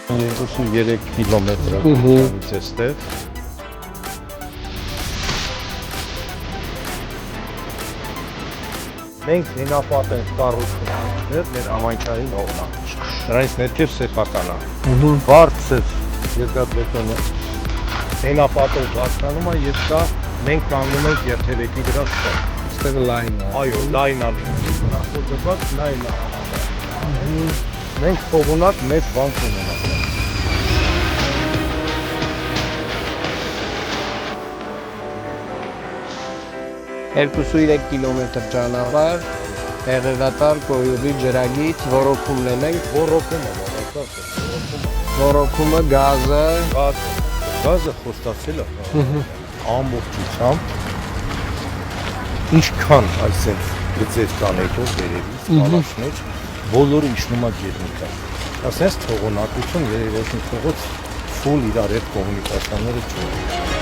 33 կիլոմետր է այստեղ։ Մենք հենապատ ենք կառուցում մեր ամայնքային հողնա։ Նրանից ներքև սեփական է։ Բարձր երկաթբետոնը հենապատով բարձրանում է եւ դա մենք կանգնում ենք երթևեկի վրա ստեղ։ Ստեղ լայն է։ Այո, լայն է։ Նախորդված լայն է։ Մենք փողունակ մեծ վանք ունենք։ Երկուսու 3 կիլոմետր ճանապարհ, հեղեղատար, կոյուղի, ջրագիծ, ոռոգումն ենք, ոռոգումը, գազը, խոստացել է ամբողջությամբ ինչքան այսպես գծեր կան եկող վերևից, կանաչներ, բոլորը իջնում է ջերմիկա։ Ասես թողոնակություն երևի ոչ մի փողոց ֆուլ իրար հետ կոմունիկացիաները չունի։